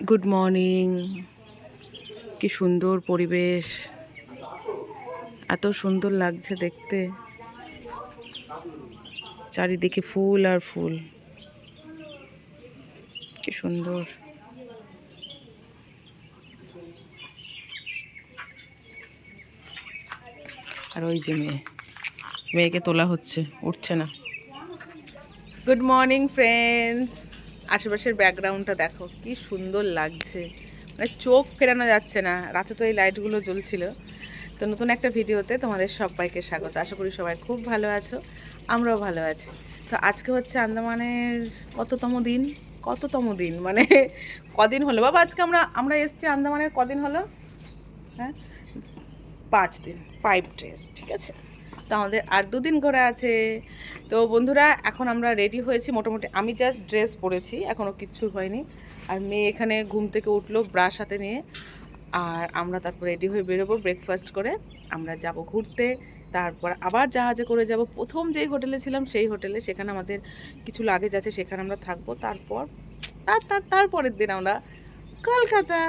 Good morning. কি সুন্দর পরিবেশ, এত সুন্দর লাগছে দেখতে। চারিদিকে ফুল আর ফুল, কি সুন্দর। আর ওই যে মেয়েকে তোলা হচ্ছে, উঠছে না। Good morning friends. আশেপাশের ব্যাকগ্রাউন্ডটা দেখো, কি সুন্দর লাগছে, মানে চোখ ফেরানো যাচ্ছে না। রাতে তো এই লাইটগুলো জ্বলছিল। তো নতুন একটা ভিডিওতে তোমাদের সবাইকে স্বাগত। আশা করি সবাই খুব ভালো আছো, আমরাও ভালো আছি। তো আজকে হচ্ছে আন্দামানের কততম দিন মানে কদিন হলো বাবা আজকে আমরা আমরা এসছি আন্দামানের? কদিন হলো? হ্যাঁ, 5 দিন, 5 days, ঠিক আছে। তো আমাদের আর 2 দিন ঘোরা আছে। তো বন্ধুরা, এখন আমরা রেডি হয়েছি মোটামুটি। আমি জাস্ট ড্রেস পরেছি, এখনও কিচ্ছু হয়নি। আর মেয়ে এখানে ঘুম থেকে উঠলো ব্রাশ হাতে নিয়ে। আর আমরা তারপর রেডি হয়ে বেরোবো, ব্রেকফাস্ট করে আমরা যাব ঘুরতে। তারপর আবার জাহাজে করে যাব প্রথম যেই হোটেলে ছিলাম সেই হোটেলে। সেখানে আমাদের কিছু লাগেজ আছে, সেখানে আমরা থাকবো। তারপর তারপরের দিন আমরা কলকাতা,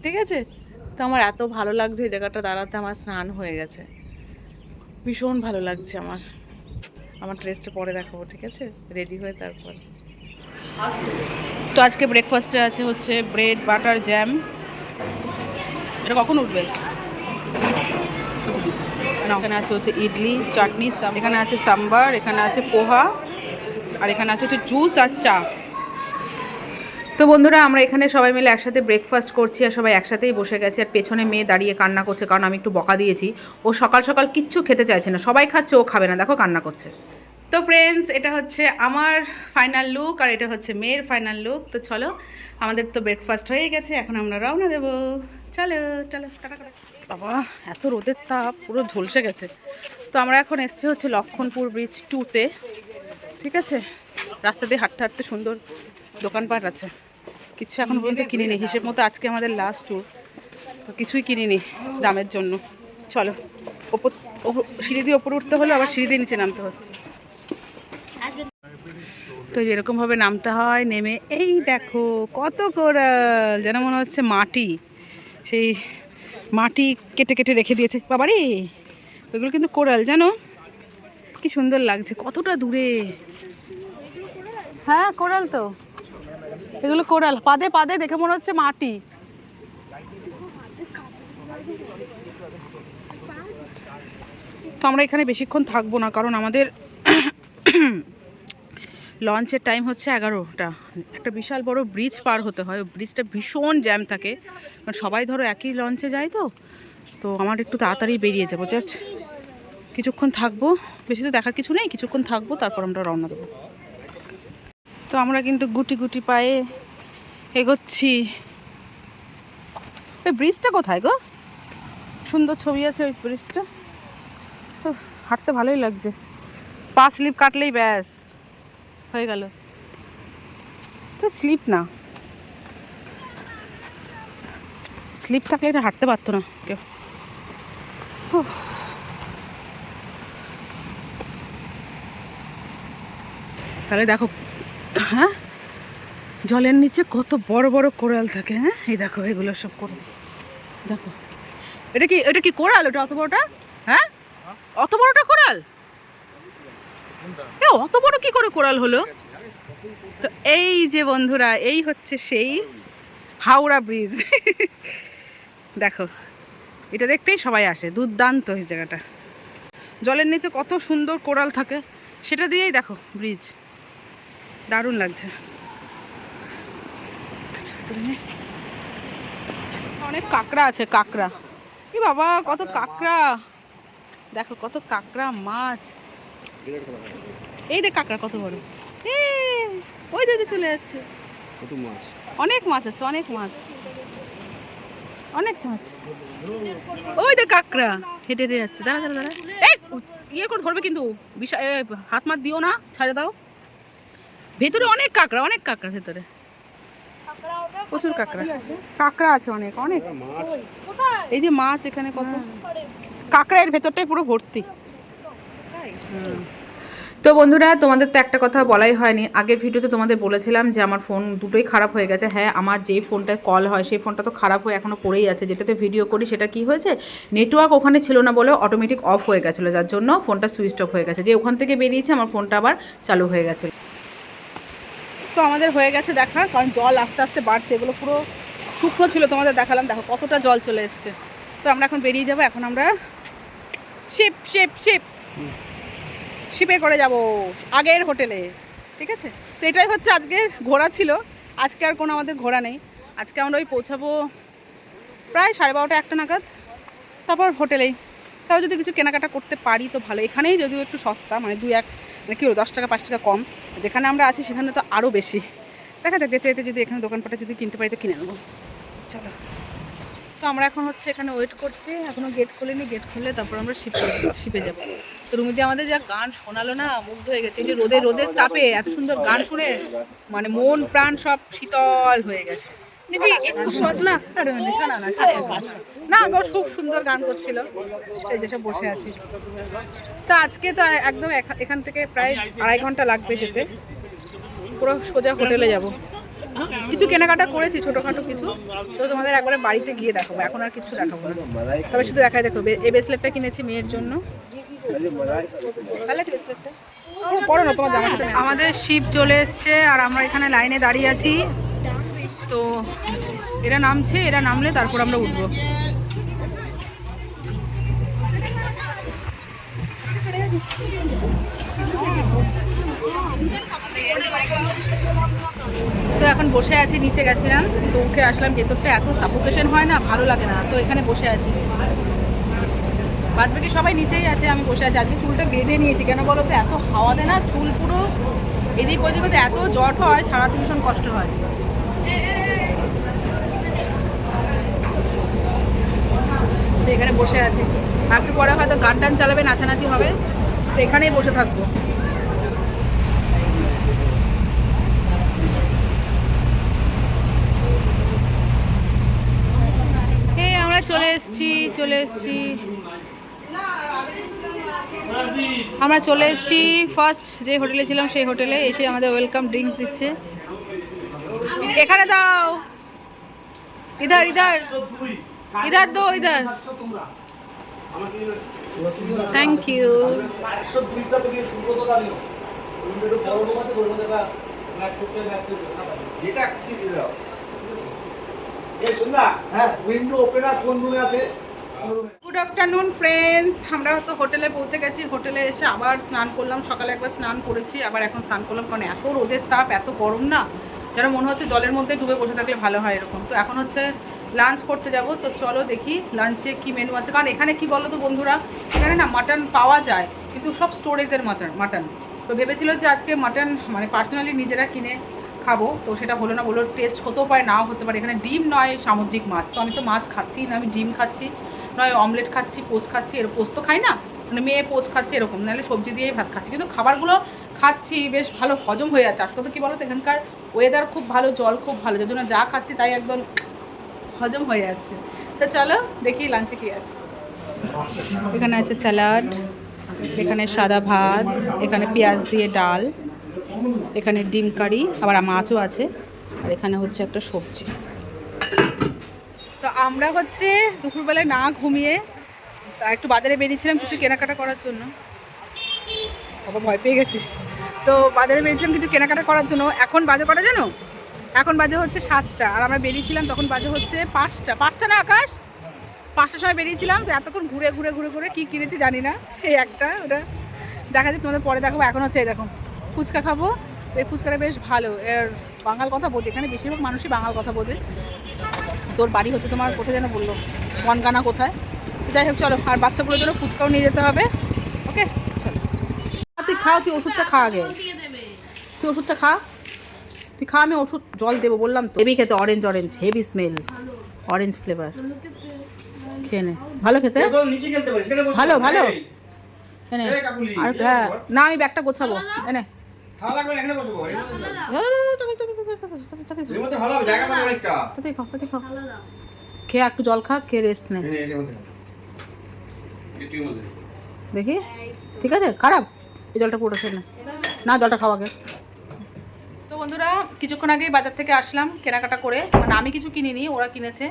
ঠিক আছে। তো আমার এত ভালো লাগছে এই জায়গাটা দাঁড়াতে, আমার স্নান হয়ে গেছে, ভীষণ ভালো লাগছে আমার। আমার ড্রেসটা পরে দেখাবো, ঠিক আছে, রেডি হয়ে তারপর। তো আজকে ব্রেকফাস্টে আছে হচ্ছে ব্রেড বাটার জ্যাম। এটা কখন উঠবে? এখানে আছে হচ্ছে ইডলি চাটনি, এখানে আছে সাম্বার, এখানে আছে পোহা, আর এখানে আছে হচ্ছে জুস আর চা। তো বন্ধুরা, আমরা এখানে সবাই মিলে একসাথে ব্রেকফাস্ট করছি আর সবাই একসাথেই বসে গেছে। আর পেছনে মেয়ে দাঁড়িয়ে কান্না করছে, কারণ আমি একটু বকা দিয়েছি। ও সকাল সকাল কিচ্ছু খেতে চাইছে না, সবাই খাচ্ছে, ও খাবে না, দেখো কান্না করছে। তো ফ্রেন্ডস, এটা হচ্ছে আমার ফাইনাল লুক আর এটা হচ্ছে মেয়ের ফাইনাল লুক। তো চলো, আমাদের তো ব্রেকফাস্ট হয়ে গেছে, এখন আমরা রওনা দেবো। চলো চলো, টাটা টাটা। বাবা, এত রোদের তাপ, পুরো ঝলসে গেছে। তো আমরা এখন এসছি হচ্ছে লক্ষণপুর ব্রিজ 2-তে, ঠিক আছে। রাস্তা দিয়ে হাঁটতে হাঁটতে সুন্দর দোকানপাট আছে। কিছু এখন পর্যন্ত কিনিনি, হিসেব মতো আজকে আমাদের লাস্ট ট্যুর। তো কিছুই কিনিনি দামের জন্য। চলো, সিঁড়ি দিয়ে ওপরে উঠতে হলো, আবার সিঁড়ি দিয়ে নিচে নামতে হচ্ছে। তো যেরকমভাবে নামতে হয়, নেমে এই দেখো কত কোরাল, যেন মনে হচ্ছে মাটি, সেই মাটি কেটে কেটে রেখে দিয়েছে বাবারে। ওইগুলো কিন্তু কোরাল, জানো কি সুন্দর লাগছে, কতটা দূরে। হ্যাঁ কোরাল তো, এগুলো কোরাল, পাদে পাদে দেখে মনে হচ্ছে মাটি। তো আমরা এখানে বেশিক্ষণ থাকবো না, কারণ আমাদের লঞ্চের টাইম হচ্ছে 11টা। একটা বিশাল বড় ব্রিজ পার হতে হয়, ব্রিজটা ভীষণ জ্যাম থাকে, কারণ সবাই ধরো একই লঞ্চে যায়। তো তো আমার একটু তাড়াতাড়ি বেরিয়ে যাবো, জাস্ট কিছুক্ষণ থাকবো, বেশি তো দেখার কিছু নেই, কিছুক্ষণ থাকবো, তারপর আমরা রওনা দেবো। তো আমরা কিন্তু গুটি গুটি পায়ে এগোচ্ছি। ওই ব্রিজটা কোথায় গো? সুন্দর ছবি আছে ওই ব্রিজটা। হাঁটতে ভালোই লাগছে, পা স্লিপ কাটলেই ব্যাস হয়ে গেল। তো স্লিপ না, স্লিপ থাকলে এটা হাঁটতে পারতো না কেউ। তাহলে দেখো, হ্যাঁ, জলের নিচে কত বড় বড় কোরাল থাকে। হ্যাঁ, এই দেখো এগুলো সব কোরাল, দেখো। এটা কি কোরাল? ওটা অত বড়টা? হ্যাঁ, অত বড়টা কোরাল? অত বড় কি করে কোরাল হলো? তো এই যে বন্ধুরা, এই হচ্ছে সেই হাওড়া ব্রিজ। দেখো, এটা দেখতেই সবাই আসে, দুর্দান্ত এই জায়গাটা। জলের নিচে কত সুন্দর কোরাল থাকে, সেটা দিয়েই দেখো ব্রিজ, দারুণ লাগছে। অনেক কাঁকড়া আছে, কাঁকড়া, কি বাবা কত কাঁকড়া, দেখো কত কাঁকড়া, মাছ। এই দেখ কাঁকড়া কত বড়, ওই দিদি চলে যাচ্ছে। অনেক মাছ আছে, অনেক মাছ, অনেক মাছ। ওই দেখ কাঁকড়া হেঁটে হেঁটে যাচ্ছে, দাঁড়া দাঁড়া দাঁড়া, এই ইয়ে করে ধরবে কিন্তু, বিশাল হাত মাত দিও না, ছাড়ে দাও। ভেতরে অনেক কাঁকড়া, অনেক কাঁকড়া ভেতরে, প্রচুর কাঁকড়া, কাঁকড়া আছে অনেক অনেক। এই যে মাছ এখানে কত, কাঁকড়া এর ভেতরটাই পুরো ভর্তি। তো বন্ধুরা, তোমাদের তো একটা কথা বলাই হয়নি, আগের ভিডিওতে তোমাদের বলেছিলাম যে আমার ফোন দুটোই খারাপ হয়ে গেছে। হ্যাঁ, আমার যেই ফোনটায় কল হয় সেই ফোনটা তো খারাপ হয়ে এখনও পড়েই আছে। যেটাতে ভিডিও করি সেটা কি হয়েছে, নেটওয়ার্ক ওখানে ছিল না বলে অটোমেটিক অফ হয়ে গেছিলো, যার জন্য ফোনটা সুইচ অফ হয়ে গেছে। যে ওখান থেকে বেরিয়েছে আমার ফোনটা আবার চালু হয়ে গেছিলো। তো আমাদের হয়ে গেছে দেখা, কারণ জল আস্তে আস্তে বাড়ছে। এগুলো পুরো শুকনো ছিল, তোমাদের দেখালাম, দেখো কতটা জল চলে এসছে। তো আমরা এখন বেরিয়ে যাবো। এখন আমরা শিপ শিপ শিপ শিপে করে যাব আগের হোটেলে, ঠিক আছে? তো এটাই হচ্ছে আজকের ঘোরা ছিল। আজকে আর কোনো আমাদের ঘোরা নেই। আজকে আমরা ওই পৌঁছাবো প্রায় 12:30 1টা নাগাদ, তারপর হোটেলেই। তাও যদি কিছু কেনাকাটা করতে পারি তো ভালো। এখানেই যদিও একটু সস্তা, মানে 2-1 মানে কী হলো 10 টাকা 5 টাকা কম। যেখানে আমরা আছি সেখানে তো আরও বেশি। দেখা যাক, যেতে যেতে যদি এখানে দোকানপাটে যদি কিনতে পারি তো কিনে নেবো। চলো। তো আমরা এখন হচ্ছে এখানে ওয়েট করছি, এখনও গেট খুলিনি। গেট খুললে তারপর আমরা শিপে যাবো। তো রুমিদি আমাদের যা গান শোনালো না, মুগ্ধ হয়ে গেছে। এই যে রোদের তাপে এত সুন্দর গান শুনে মানে মন প্রাণ সব শীতল হয়ে গেছে। না গো, খুব সুন্দর গান করছিল। এই যেসব বসে আছি। তো আজকে তো একদম এখান থেকে প্রায় 2.5 ঘন্টা লাগবে যেতে। পুরো সোজা হোটেলে যাব। কিছু কেনাকাটা করেছি ছোটোখাটো কিছু, তো তোমাদের একবারে বাড়িতে গিয়ে দেখাবো। এখন আর কিছু দেখাবো না, তবে শুধু দেখাই। দেখো, এই ব্রেসলেটটা কিনেছি মেয়ের জন্য। পড়ো না তোমার জামাটা। আমাদের শিপ চলে এসছে আর আমরা এখানে লাইনে দাঁড়িয়ে আছি। তো এরা নামছে, এরা নামলে তারপর আমরা উঠবো। তো এখন বসে আছি, নিচে গেছিলাম তো উঠে আসলাম। ভেতরটা এত সাফোকেশন হয় না, ভালো লাগে না। তো এখানে বসে আছি, বাদ বাকি সবাই নিচেই আছে, আমি বসে আছি। আজকে চুলটা বেঁধে নিয়েছি, কেন বলো তো, এত হাওয়া দেয় না, চুল পুরো এদিক ওদিক হতে এত জট হয়, ছাড়াতে ভীষণ কষ্ট হয়। তো এখানে বসে আছি, একটু পরে হয়তো গান টান চালাবে, নাচানাচি হবে, তো এখানেই বসে থাকবো। আমরা চলে এসেছি। আমরা চলে এসেছি ফার্স্ট যে হোটেলে ছিলাম সেই হোটেলে। এসে আমাদের ওয়েলকাম ড্রিঙ্কস দিচ্ছে। এখানে দাও, ইধার ইধার ইধার দো, ইধার। Thank you. Good afternoon friends, আমরা তো হোটেলে পৌঁছে গেছি। হোটেলে এসে আবার স্নান করলাম। সকালে একবার স্নান করেছি, আবার এখন স্নান করলাম, কারণ এত রোদের তাপ, এত গরম না, যেন মনে হচ্ছে জলের মধ্যে ডুবে বসে থাকলে ভালো হয় এরকম। তো এখন হচ্ছে লাঞ্চ করতে যাব। তো চলো দেখি লাঞ্চে কি মেনু আছে। কারণ এখানে কি বলো তো বন্ধুরা, এখানে না মাটন পাওয়া যায়, কিন্তু সব স্টোরেজের মাটন। তো ভেবেছিল যে আজকে মাটন মানে পার্সোনালি নিজেরা কিনে খাবো, তো সেটা হলো না। বললো টেস্ট হতেও পারে, নাও হতে পারে। এখানে ডিম নয় সামুদ্রিক মাছ, তো আমি তো মাছ খাচ্ছি না, আমি ডিম খাচ্ছি, নয় অমলেট খাচ্ছি, পোচ খাচ্ছি। পোচ তো খাই না, মানে মেয়ে পোচ খাচ্ছে এরকম, নাহলে সবজি দিয়েই ভাত খাচ্ছি। কিন্তু খাবারগুলো খাচ্ছি, বেশ ভালো হজম হয়ে যাচ্ছে। আসলে তো কী বলো তো, এখানকার ওয়েদার খুব ভালো, জল খুব ভালো, যার জন্য যা খাচ্ছি তাই একদম হজম হয়ে যাচ্ছে। তো চলো দেখি লাঞ্চে কী আছে। এখানে আছে স্যালাড, এখানে সাদা ভাত, এখানে পেঁয়াজ দিয়ে ডাল, এখানে ডিম কারি, আবার মাছও আছে, আর এখানে হচ্ছে একটা সবজি। তো আমরা হচ্ছে দুপুরবেলায় না ঘুমিয়ে একটু বাজারে বেরিয়েছিলাম কিছু কেনাকাটা করার জন্য। বাবা ভয় পেয়ে গেছি। তো বাজারে বেরিয়েছিলাম কিছু কেনাকাটা করার জন্য। এখন বাজে কটা জানো? এখন বাজে হচ্ছে 7টা, আর আমরা বেরিয়েছিলাম তখন বাজে হচ্ছে 5টা না আকাশ, 5টার সময় বেরিয়েছিলাম। তো এতক্ষণ ঘুরে কী কিনেছি জানি না। এই একটা ওটা দেখা যায় তোমাদের পরে দেখাবো। এখন হচ্ছে এই দেখো ফুচকা খাবো। এই ফুচকাটা বেশ ভালো, এর বাঙাল কথা বোঝে, এখানে বেশিরভাগ মানুষই বাঙাল কথা বোঝে। তোর বাড়ি হচ্ছে তোমার কোথায় যেন বললো, বনগানা কোথায়। যাই হোক চলো, আর বাচ্চাগুলোর জন্য ফুচকাও নিয়ে যেতে হবে। ওকে চলো। তুই খাও, তুই ওষুধটা খা আগে, তুই ওষুধটা খা, তুই খা, আমি ওষুধ জল দেবো বললাম তো। হেভি খেতে, orange heavy smell, orange flavour. খেয়ে নে, ভালো খেতে, ভালো এনে। আর হ্যাঁ না, আমি ব্যাগটা গোছাবো, এনে খেয়ে একটু জল খা, খেয়ে রেস্ট নে। দেখি ঠিক আছে, খারাপ এই জলটা পুরোটা খেয়ে না, না জলটা খাওয়া আগে। তো বন্ধুরা কিছুক্ষণ আগেই বাজার থেকে আসলাম কেনাকাটা করে, মানে আমি কিছু কিনিনি, ওরা কিনেছে।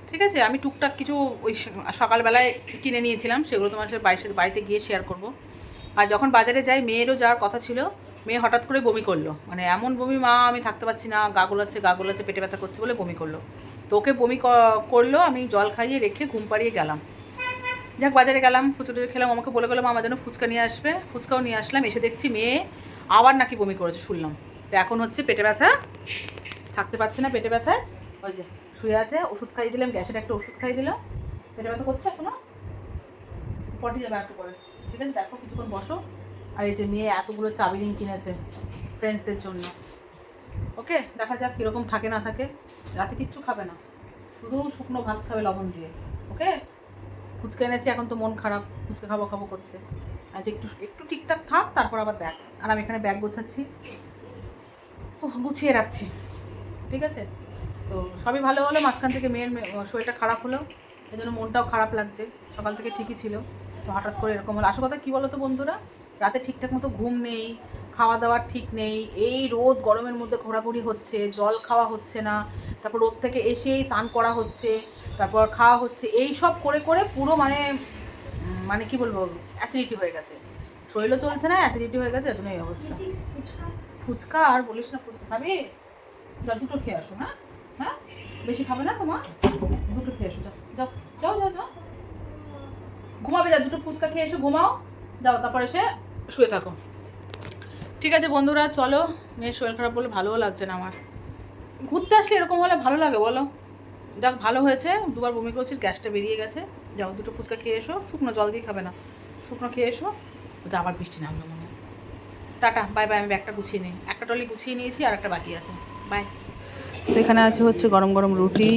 ঠিক আছে, আমি টুকটাক কিছু ওই সকালবেলায় কিনে নিয়েছিলাম, সেগুলো তোমার সাথে বাড়িতে গিয়ে শেয়ার করব। আর যখন বাজারে যাই, মেয়েরও যাওয়ার কথা ছিল, মেয়ে হঠাৎ করে বমি করলো, মানে এমন বমি, মা আমি থাকতে পারছি না, গা গোলাচ্ছে, পেটে ব্যথা করছে বলে বমি করলো। তো ওকে বমি করলো, আমি জল খাইয়ে রেখে ঘুম পাড়িয়ে গেলাম। যাক বাজারে গেলাম, ফুচকা খেলাম, আমাকে বলে গেলাম আমার জন্য ফুচকা নিয়ে আসবে, ফুচকাও নিয়ে আসলাম। এসে দেখছি মেয়ে আবার নাকি বমি করেছে শুনলাম। তো এখন হচ্ছে পেটে ব্যথা, থাকতে পারছে না পেটে ব্যথায়, ওই যে শুয়ে আছে। ওষুধ খাইয়ে দিলাম, গ্যাসের একটা ওষুধ খাইয়ে দিলাম। পেটে ব্যথা করছে এখনো, পটি যাবে একটু করে। ঠিক আছে, দেখো কিছুক্ষণ বসো। আর এই যে মেয়ে এতগুলো চাবিরিং কিনেছে ফ্রেন্ডসদের জন্য। ওকে, দেখা যাক কীরকম থাকে না থাকে। রাতে কিচ্ছু খাবে না, শুধু শুকনো ভাত খাবে লবণ দিয়ে। ওকে, ফুচকা এনেছি, এখন তো মন খারাপ, ফুচকা খাবো খাবো করছে। আজ একটু একটু ঠিকঠাক থাক, তারপর আবার দেখ। আর আমি এখানে ব্যাগ গোছাচ্ছি, গুছিয়ে রাখছি। ঠিক আছে, তো সবই ভালো হলো, মাঝখান থেকে মেয়ের শরীরটা খারাপ হলো, এই জন্য মনটাও খারাপ লাগছে। সকাল থেকে ঠিকই ছিল, তো হঠাৎ করে এরকম হলো। আসল কথা কী বলো তো বন্ধুরা, রাতে ঠিকঠাক মতো ঘুম নেই, খাওয়া দাওয়ার ঠিক নেই, এই রোদ গরমের মধ্যে ঘোরাঘুরি হচ্ছে, জল খাওয়া হচ্ছে না, তারপর রোদ থেকে এসেই স্নান করা হচ্ছে, তারপর খাওয়া হচ্ছে, এই সব করে করে পুরো মানে মানে কী বলবো, অ্যাসিডিটি হয়ে গেছে, শরীরও চলছে না, অ্যাসিডিটি হয়ে গেছে, এজন্য এই অবস্থা। ফুচকা আর বলিস না, ফুচকা খাবি? যা দুটো খেয়ে আসো। হ্যাঁ হ্যাঁ, বেশি খাবে না তোমার, দুটো খেয়ে এসো, যাও যাও যাও যাও যাও, ঘুমাবে, যা দুটো ফুচকা খেয়ে এসে ঘুমাও, যাও, তারপর এসে শুয়ে থাকো। ঠিক আছে বন্ধুরা, চলো, মেয়ের শরীর খারাপ বলে ভালোও লাগছে না আমার। ঘুরতে আসলে এরকম হলে ভালো লাগে বলো? যাক ভালো হয়েছে, দুবার বমি করছিস, গ্যাসটা বেরিয়ে গেছে। যাও দুটো ফুচকা খেয়ে এসো, শুকনো জল দিয়ে খাবে না, শুকনো খেয়ে এসো। ওটা আবার বৃষ্টি নামলো মনে হয়। Tata, bye bye. আমি ব্যাগটা গুছিয়ে নিই, একটা টলি গুছিয়ে নিয়েছি, আর একটা বাকি আছে। বাই। তো এখানে আছে হচ্ছে গরম গরম রুটি,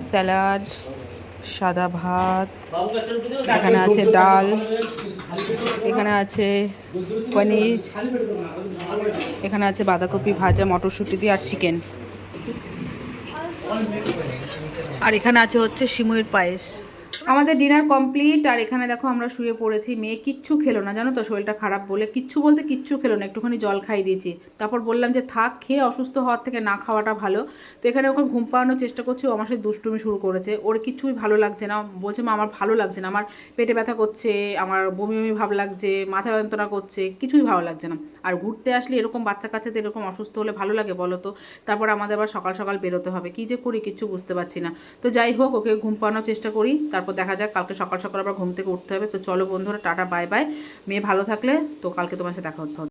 স্যালাড, সাদা ভাত, এখানে আছে ডাল, এখানে আছে পনির, এখানে আছে বাঁধাকপি ভাজা মটরশুঁটি দিয়ে, আর চিকেন। আর এখানে আছে হচ্ছে সিমুইয়ের পায়েস। আমাদের ডিনার কমপ্লিট, আর এখানে দেখো আমরা শুয়ে পড়েছি। মেয়ে কিচ্ছু খেলো না জানো তো, শরীরটা খারাপ বলে, কিচ্ছু বলতে কিচ্ছু খেলো না, একটুখানি জল খাইয়ে দিয়েছি। তারপর বললাম যে থাক, খেয়ে অসুস্থ হওয়ার থেকে না খাওয়াটা ভালো। তো এখানে ওকে ঘুম পাড়ানোর চেষ্টা করছি, ও আমার সাথে দুষ্টুমি শুরু করেছে। ওর কিচ্ছুই ভালো লাগছে না, বলছে মা আমার ভালো লাগছে না, আমার পেটে ব্যথা করছে, আমার বমি বমি ভাব লাগছে, মাথা যন্ত্রণা করছে, কিছুই ভালো লাগছে না। আর ঘুরতে আসলে এরকম বাচ্চা কাচ্চাদের এরকম অসুস্থ হলে ভালো লাগে বলো তো? তারপর আমাদের আবার সকাল সকাল বেরোতে হবে, কী যে করি কিচ্ছু বুঝতে পারছি না। তো যাই হোক, ওকে ঘুম পাড়ানোর চেষ্টা করি, তারপর দেখা যাক, কালকে সকাল সকাল আবার ঘুম থেকে উঠতে হবে। তো চলো বন্ধুরা, টাটা বাই বাই। মেয়ে ভালো থাকলে তো কালকে তোমার সাথে দেখা হচ্ছে।